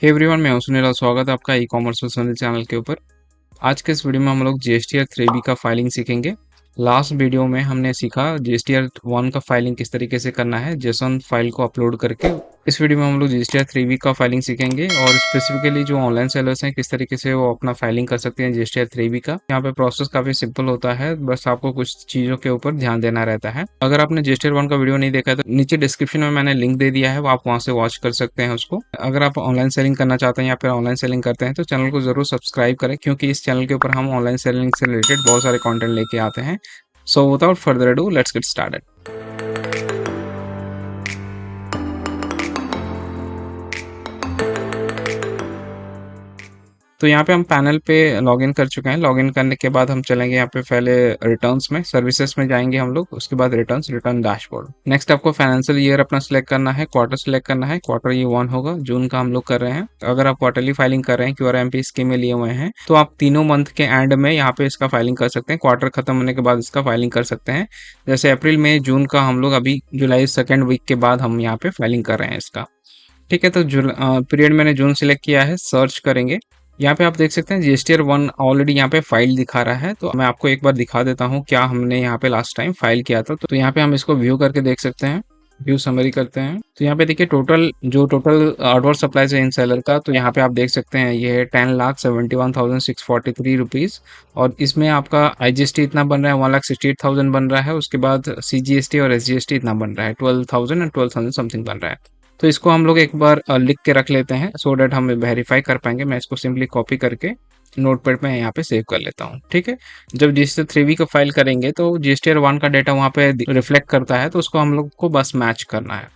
Hey everyone, मैं हूं सुनील और स्वागत है आपका ई कॉमर्स और सुनील चैनल के ऊपर। आज के इस वीडियो में हम लोग जीएसटीआर 3B का फाइलिंग सीखेंगे। लास्ट वीडियो में हमने सीखा जीएसटीआर 1 का फाइलिंग किस तरीके से करना है जेसन फाइल को अपलोड करके। इस वीडियो में हम लोग जीएसटीआर 3B का फाइलिंग सीखेंगे और स्पेसिफिकली जो ऑनलाइन सेलर्स हैं किस तरीके से वो अपना फाइलिंग कर सकते हैं जीएसटीआर 3B का। यहाँ पे प्रोसेस काफी सिंपल होता है, बस आपको कुछ चीजों के ऊपर ध्यान देना रहता है। अगर आपने जीएसटीआर 1 का वीडियो नहीं देखा है तो नीचे डिस्क्रिप्शन में मैंने लिंक दे दिया है, वो आप वहां से वॉच कर सकते हैं उसको। अगर आप ऑनलाइन सेलिंग करना चाहते हैं या फिर ऑनलाइन सेलिंग करते हैं तो चैनल को जरूर सब्सक्राइब करें, क्योंकि इस चैनल के ऊपर हम ऑनलाइन सेलिंग से रिलेटेड बहुत सारे कंटेंट लेके आते हैं। So without further ado, let's get started. तो यहाँ पे हम पैनल पे लॉगिन कर चुके हैं। लॉगिन करने के बाद हम चलेंगे यहाँ पे पहले रिटर्न्स में, सर्विसेज में जाएंगे हम लोग, उसके बाद रिटर्न्स, रिटर्न डैशबोर्ड। नेक्स्ट आपको फाइनेंशियल ईयर अपना सिलेक्ट करना है, क्वार्टर सिलेक्ट करना है। क्वार्टर ये 1 होगा, जून का हम लोग कर रहे हैं। अगर आप क्वार्टरली फाइलिंग कर रहे हैं, QRMP स्कीम में लिए हुए हैं, तो आप तीनों मंथ के एंड में यहाँ पे इसका फाइलिंग कर सकते हैं। क्वार्टर खत्म होने के बाद इसका फाइलिंग कर सकते हैं। जैसे अप्रैल मई जून का हम लोग अभी जुलाई सेकेंड वीक के बाद हम यहाँ पे फाइलिंग कर रहे हैं इसका। ठीक है, तो पीरियड मैंने जून सिलेक्ट किया है, सर्च करेंगे। यहाँ पे आप देख सकते हैं जीएसटीआर 1 ऑलरेडी यहाँ पे फाइल दिखा रहा है। तो मैं आपको एक बार दिखा देता हूँ क्या हमने यहाँ पे लास्ट टाइम फाइल किया था। तो यहाँ पे हम इसको व्यू करके देख सकते हैं, व्यू समरी करते हैं। तो यहाँ पे देखिए टोटल आउटवर्ड सप्लाई है इन सेलर का, तो यहाँ पे आप देख सकते हैं ये है 10,71,643 रुपीज। और इसमें आपका IGST इतना बन रहा है, 1,68,000 बन रहा है। उसके बाद CGST और SGST इतना बन रहा है, 12,000 और 12,000 समथिंग बन रहा है। तो इसको हम लोग एक बार लिख के रख लेते हैं सो डैट हम वेरीफाई कर पाएंगे। मैं इसको सिंपली कॉपी करके नोटपैड में यहाँ पे सेव कर लेता हूँ। ठीक है, जब जीएसटीआर 3B का फाइल करेंगे तो जीएसटीआर 1 का डेटा वहाँ पे रिफ्लेक्ट करता है, तो उसको हम लोग को बस मैच करना है।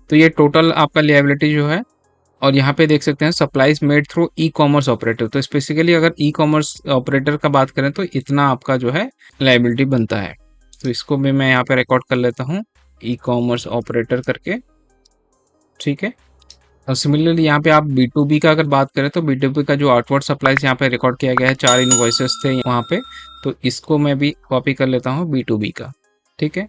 तो ये टोटल आपका लिएबिलिटी जो है, और यहाँ पे देख सकते हैं supplies made through e commerce operator. तो स्पेसिकली अगर ई कॉमर्स ऑपरेटर का बात करें तो इतना आपका जो है लाइबिलिटी बनता है। तो इसको भी मैं यहाँ पे रिकॉर्ड कर लेता हूँ, ई कॉमर्स ऑपरेटर करके। ठीक है, और सिमिलरली यहाँ पे आप B2B का अगर बात करें तो B2B का जो आउटवर्ड सप्लाईज यहाँ पे रिकॉर्ड किया गया है, 4 इनवॉइसेस थे वहाँ पे। तो इसको मैं भी कॉपी कर लेता हूँ B2B का। ठीक है,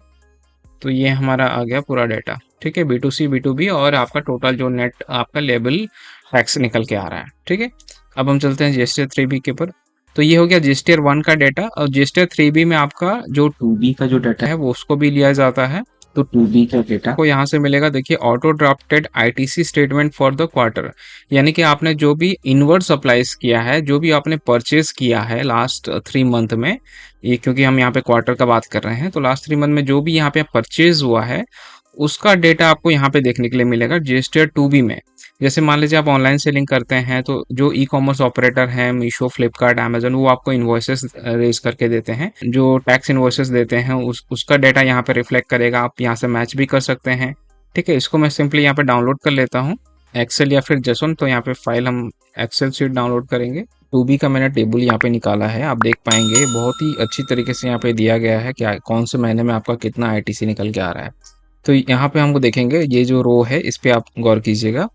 तो ये हमारा आ गया पूरा डेटा। ठीक है, B2C B2B और आपका टोटल जो नेट आपका लेबल टैक्स निकल के आ रहा है। ठीक है, अब हम चलते हैं जीएसटीआर 3B के ऊपर। तो ये हो गया जीएसटीआर 1 का डेटा, और जीएसटीआर 3B में आपका जो 2B का जो डेटा है वो उसको भी लिया जाता है। तो 2B का डेटा को यहाँ से मिलेगा, देखिए auto drafted ITC statement for the quarter. यानी कि आपने जो भी इनवर्ड सप्लाईज किया है, जो भी आपने परचेज किया है लास्ट 3 मंथ में, ये क्योंकि हम यहाँ पे क्वार्टर का बात कर रहे हैं, तो लास्ट 3 मंथ में जो भी यहाँ पे परचेज हुआ है उसका डेटा आपको यहाँ पे देखने के लिए मिलेगा जीएसटीआर 2B में। जैसे मान लीजिए आप ऑनलाइन सेलिंग करते हैं, तो जो ई कॉमर्स ऑपरेटर हैं, मीशो, फ्लिपकार्ट, अमेजन, वो आपको इन्वॉइसेस रेज करके देते हैं, जो टैक्स इन्वॉइसेस देते हैं उसका डेटा यहाँ पे रिफ्लेक्ट करेगा। आप यहाँ से मैच भी कर सकते हैं। ठीक है, इसको मैं सिंपली यहाँ पे डाउनलोड कर लेता हूँ, एक्सेल या फिर जेसन। तो यहाँ पे फाइल हम एक्सेल शीट डाउनलोड करेंगे। 2B का मैंने टेबल यहाँ पे निकाला है, आप देख पाएंगे बहुत ही अच्छी तरीके से यहाँ पे दिया गया है क्या कौन से महीने में आपका कितना ITC निकल के आ रहा है। तो यहाँ पे हमको देखेंगे, ये जो रो है इस पे आप गौर कीजिएगा,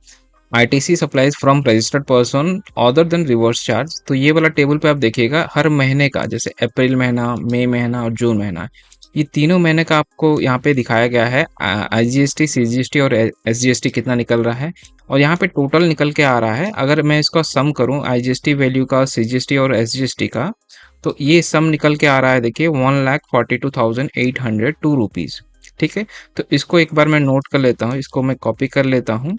ITC supplies from registered person other than reverse charge. तो ये वाला टेबल पे आप देखिएगा हर महीने का, जैसे अप्रैल महीना, मई महीना और जून महीना, ये तीनों महीने का आपको यहाँ पे दिखाया गया है। IGST, CGST और SGST कितना निकल रहा है, और यहाँ पे टोटल निकल के आ रहा है। अगर मैं इसका सम करूँ IGST वैल्यू का, CGST और SGST का, तो ये सम निकल के आ रहा है, देखिए 1,42,802 रुपीज़। ठीक है, तो इसको एक बार मैं नोट कर लेता हूँ, इसको मैं कॉपी कर लेता हूँ,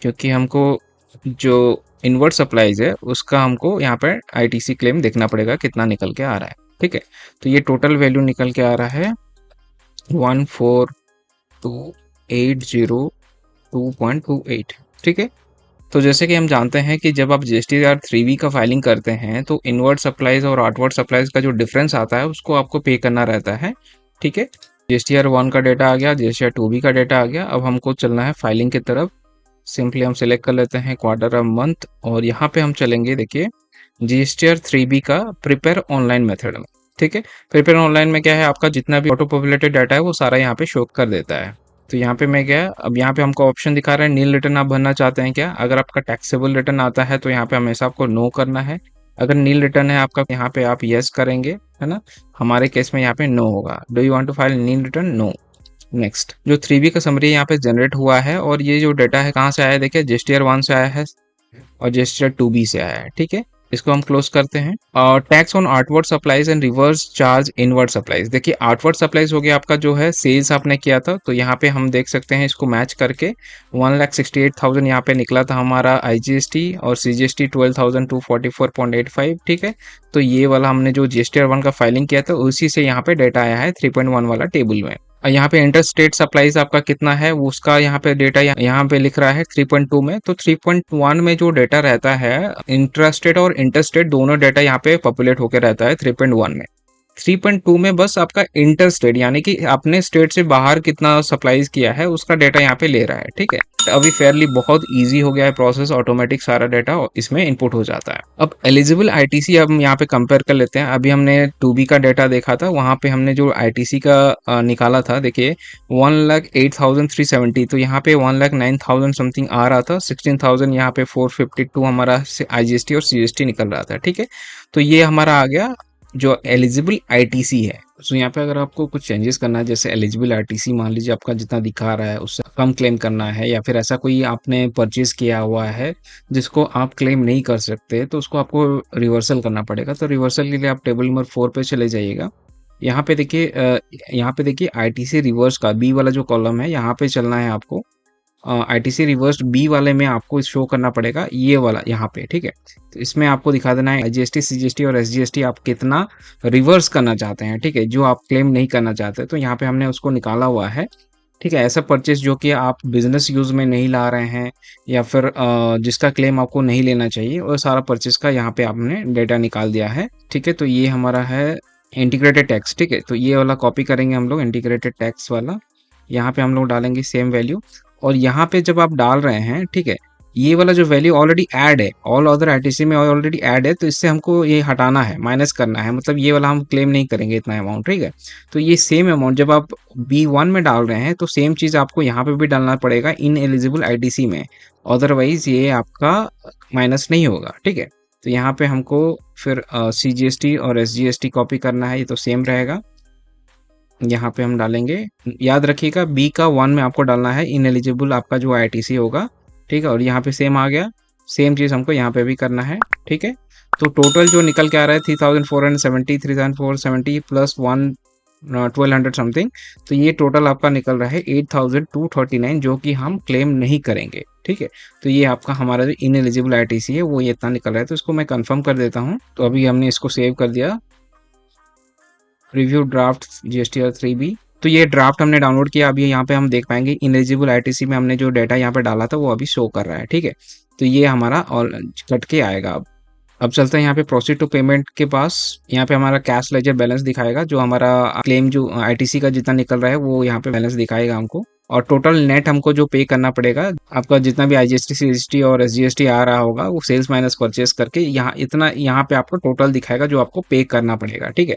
क्योंकि हमको जो इनवर्ड सप्लाईज है उसका हमको यहाँ पर ITC क्लेम देखना पड़ेगा कितना निकल के आ रहा है। ठीक है, तो ये टोटल वैल्यू निकल के आ रहा है 142,802.28। ठीक है, तो जैसे कि हम जानते हैं कि जब आप जीएसटीआर 3B का फाइलिंग करते हैं तो इनवर्ड सप्लाईज और आउटवर्ड सप्लाईज का जो डिफरेंस आता है उसको आपको पे करना रहता है। ठीक है, जीएसटीआर 1 का डेटा आ गया, जीएसटीआर 2B का डेटा आ गया। अब हमको चलना है फाइलिंग की तरफ। सिंपली हम सिलेक्ट कर लेते हैं क्वार्टर और मंथ, और यहाँ पे हम चलेंगे, देखिए जीएसटीआर 3B का प्रिपेयर ऑनलाइन मेथड में। ठीक है, प्रिपेयर ऑनलाइन में क्या है, आपका जितना भी ऑटो पॉपुलेटेड डाटा है वो सारा यहाँ पे शो कर देता है। तो यहाँ पे मैं गया, अब यहाँ पे हमको ऑप्शन दिखा रहा है नील रिटर्न आप भरना चाहते हैं क्या। अगर आपका टैक्सेबल रिटर्न आता है तो यहाँ पे हमेशा आपको नो करना है। अगर नील रिटर्न है आपका, यहाँ पे आप यस करेंगे, है ना। हमारे केस में यहाँ पे नो होगा। Do you want to file nil return, no. Next, जो 3B का समरी यहाँ पे जनरेट हुआ है, और ये जो डेटा है कहाँ से आया है, देखिए जीएसटीआर 1 से आया है। और जीएसटी 2B से आया है, ठीक है। इसको हम क्लोज करते हैं। और tax on outward supplies and reverse charge inward supplies. देखिए आउटवर्ड सप्लाईज हो गया आपका जो है सेल्स आपने किया था, तो यहाँ पे हम देख सकते हैं इसको मैच करके 1,68,000 यहाँ पे निकला था हमारा आईजीएसटी, और सीजीएसटी 12,244.85, ठीक है। तो ये वाला हमने जो जीएसटी R1 का फाइलिंग किया था उसी से यहाँ पे डेटा आया है 3.1 वाला टेबल में। यहाँ पे इंटर स्टेट सप्लाईज आपका कितना है वो उसका यहाँ पे डेटा यहाँ पे लिख रहा है 3.2 में। तो 3.1 में जो डेटा रहता है इंट्रास्टेट और इंटरस्टेट दोनों डेटा यहाँ पे पॉपुलेट होकर रहता है 3.1 में। 3.2 में बस आपका इंटर स्टेट यानी कि आपने स्टेट से बाहर कितना सप्लाईज किया है उसका डेटा यहाँ पे ले रहा है, ठीक है। अभी फेयरली बहुत इजी हो गया है प्रोसेस, ऑटोमेटिक सारा डेटा इसमें इनपुट हो जाता है। अब एलिजिबल आईटीसी हम यहाँ पे कंपेयर कर लेते हैं। अभी हमने 2B का डेटा देखा था, वहां पे हमने जो आईटीसी का निकाला था, देखिए 1,08,370, तो यहाँ पे 1,09,000 समथिंग आ रहा था, 16,000 यहाँ पे 452 हमारा आईजीएसटी और सीजीएसटी निकल रहा था, ठीक है। तो ये हमारा आ गया जो एलिजिबल आईटीसी है। सो यहाँ पे अगर आपको कुछ चेंजेस करना है, जैसे एलिजिबल आईटीसी मान लीजिए आपका जितना दिखा रहा है उससे कम क्लेम करना है, या फिर ऐसा कोई आपने परचेज किया हुआ है जिसको आप क्लेम नहीं कर सकते, तो उसको आपको रिवर्सल करना पड़ेगा। तो रिवर्सल के लिए आप टेबल नंबर 4 पे चले जाइएगा। यहाँ पे देखिए आईटीसी रिवर्स का बी वाला जो कॉलम है यहाँ पे चलना है आपको। आईटीसी रिवर्स बी वाले में आपको शो करना पड़ेगा ये वाला यहाँ पे, ठीक है। तो इसमें आपको दिखा देना है जीएसटी, सीजीएसटी और एसजीएसटी आप कितना रिवर्स करना चाहते हैं, ठीक है, जो आप क्लेम नहीं करना चाहते। तो यहाँ पे हमने उसको निकाला हुआ है, ठीक है। ऐसा परचेज जो कि आप बिजनेस यूज में नहीं ला रहे हैं या फिर जिसका क्लेम आपको नहीं लेना चाहिए, और सारा परचेज का यहाँ पे आपने डेटा निकाल दिया है, ठीक है। तो ये हमारा है इंटीग्रेटेड टैक्स, ठीक है। तो ये वाला कॉपी करेंगे हम लोग इंटीग्रेटेड टैक्स वाला, यहाँ पे हम लोग डालेंगे सेम वैल्यू। और यहाँ पे जब आप डाल रहे हैं, ठीक है, ये वाला जो वैल्यू ऑलरेडी ऐड है, ऑल अदर आईटीसी में ऑलरेडी ऐड है, तो इससे हमको ये हटाना है, माइनस करना है, मतलब ये वाला हम क्लेम नहीं करेंगे इतना अमाउंट, ठीक है। तो ये सेम अमाउंट जब आप B1 में डाल रहे हैं तो सेम चीज़ आपको यहाँ पे भी डालना पड़ेगा इन एलिजिबल आईटीसी में, अदरवाइज ये आपका माइनस नहीं होगा, ठीक है। तो यहाँ पे हमको फिर सीजीएसटी और एसजीएसटी कॉपी करना है, ये तो सेम रहेगा। यहाँ पे हम डालेंगे, याद रखिएगा बी का 1 में आपको डालना है इन एलिजिबल आपका जो आईटीसी होगा, ठीक है। और यहाँ पे सेम आ गया, सेम चीज़ हमको यहाँ पे भी करना है, ठीक है। तो टोटल जो निकल के आ रहा है 3,470, 3,470 प्लस 1,200 समथिंग, तो ये टोटल आपका निकल रहा है 8,239 जो कि हम क्लेम नहीं करेंगे, ठीक है। तो ये आपका हमारा जो इन एलिजिबल आईटीसी है वो ये इतना निकल रहा है। तो इसको मैं कंफर्म कर देता हूँ। तो अभी हमने इसको सेव कर दिया, रिव्यू ड्राफ्ट जीएसटी और 3B। तो ये ड्राफ्ट हमने डाउनलोड किया, अभी यहाँ पे हम देख पाएंगे इनएलिजिबल आईटीसी में हमने जो डाटा यहाँ पे डाला था वो अभी शो कर रहा है, ठीक है। तो ये हमारा और कट के आएगा। अब चलते हैं यहाँ पे प्रोसीड टू पेमेंट के पास। यहाँ पे हमारा कैश लेजर बैलेंस दिखाएगा, जो हमारा क्लेम जो आईटीसी का जितना निकल रहा है वो यहाँ पे बैलेंस दिखाएगा हमको, और टोटल नेट हमको जो पे करना पड़ेगा आपका जितना भी आईजीएसटी, सीजीएसटी और एसजीएसटी आ रहा होगा वो सेल्स माइनस परचेस करके यहाँ इतना यहाँ पे आपको टोटल दिखाएगा जो आपको पे करना पड़ेगा, ठीक है।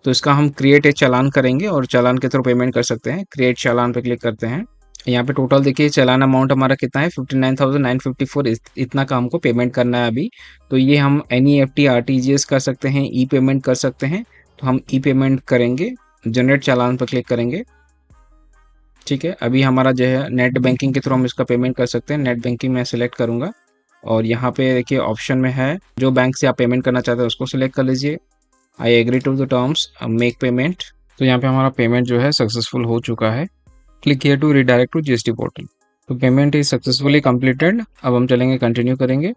तो इसका हम क्रिएट ए चालान करेंगे और चालान के थ्रू पेमेंट कर सकते हैं। क्रिएट चालान पे क्लिक करते हैं। यहाँ पे टोटल देखिए चालान अमाउंट हमारा कितना है 59,954, इतना का हमको पेमेंट करना है अभी। तो ये हम एनईएफटी आरटीजीएस कर सकते हैं, ई पेमेंट कर सकते हैं। तो हम ई पेमेंट करेंगे, जनरेट चालान पर क्लिक करेंगे, ठीक है। अभी हमारा जो है नेट बैंकिंग के थ्रू हम इसका पेमेंट कर सकते हैं। नेट बैंकिंग में सिलेक्ट करूंगा और यहाँ पे देखिए ऑप्शन में है जो बैंक से आप पेमेंट करना चाहते हैं उसको सिलेक्ट कर लीजिए। I agree to the terms, make payment. तो यहाँ पे हमारा पेमेंट जो है सक्सेसफुल हो चुका है। Click here to redirect to GST portal. तो पेमेंट इज सक्सेसफुली कंप्लीटेड। अब हम चलेंगे, कंटिन्यू करेंगे।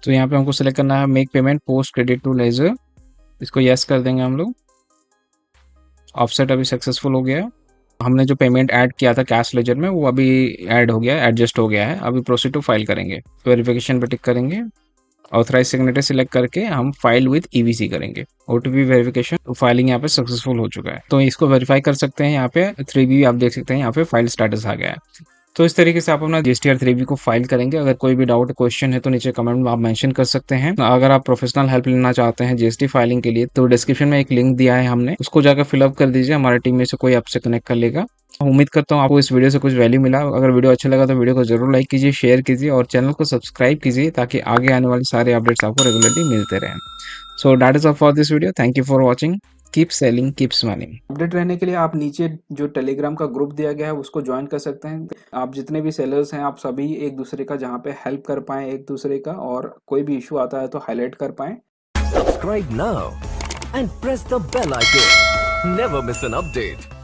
तो यहाँ पे हमको सिलेक्ट करना है make payment post credit to ledger, इसको यस कर देंगे हम लोग। ऑफसेट अभी सक्सेसफुल हो गया है। हमने जो पेमेंट ऐड किया था कैश लेजर में वो अभी ऐड हो गया है, एडजस्ट हो गया है। अभी प्रोसीड टू फाइल करेंगे, वेरिफिकेशन पे टिक करेंगे, ऑथराइज सिग्नेचर सिलेक्ट करके हम फाइल विद ईवीसी करेंगे। ओटीपी वेरिफिकेशन फाइलिंग यहाँ पे सक्सेसफुल हो चुका है। तो इसको वेरीफाई कर सकते हैं। यहाँ पे 3B आप देख सकते हैं, यहाँ पे फाइल स्टेटस आ गया है। तो इस तरीके से आप अपना जीएसटी और 3B को फाइल करेंगे। अगर कोई भी डाउट क्वेश्चन है तो नीचे कमेंट में आप मेंशन कर सकते हैं। अगर आप प्रोफेशनल हेल्प लेना चाहते हैं जीएसटी फाइलिंग के लिए तो डिस्क्रिप्शन में एक लिंक दिया है हमने, उसको जाकर फिलअप कर दीजिए, हमारी टीम में से कोई आपसे कनेक्ट कर लेगा। उम्मीद करता हूँ आपको इस वीडियो से कुछ वैल्यू मिला। अगर वीडियो अच्छा लगा तो वीडियो को जरूर लाइक कीजिए, शेयर कीजिए और चैनल को सब्सक्राइब कीजिए ताकि आगे आने वाले सारे अपडेट्स आपको रेगुलरली मिलते रहें। So that is all for this video. Thank you for watching. Keep selling keep smiling. Update रहने के लिए आप नीचे जो टेलीग्राम का ग्रुप दिया गया है उसको ज्वाइन कर सकते हैं। आप जितने भी सेलर्स हैं आप सभी एक दूसरे का जहाँ पे हेल्प कर पाएँ एक दूसरे का, और कोई भी इशू आता है तो हाईलाइट कर पाएँ। Subscribe now and press the bell icon. Never miss an update.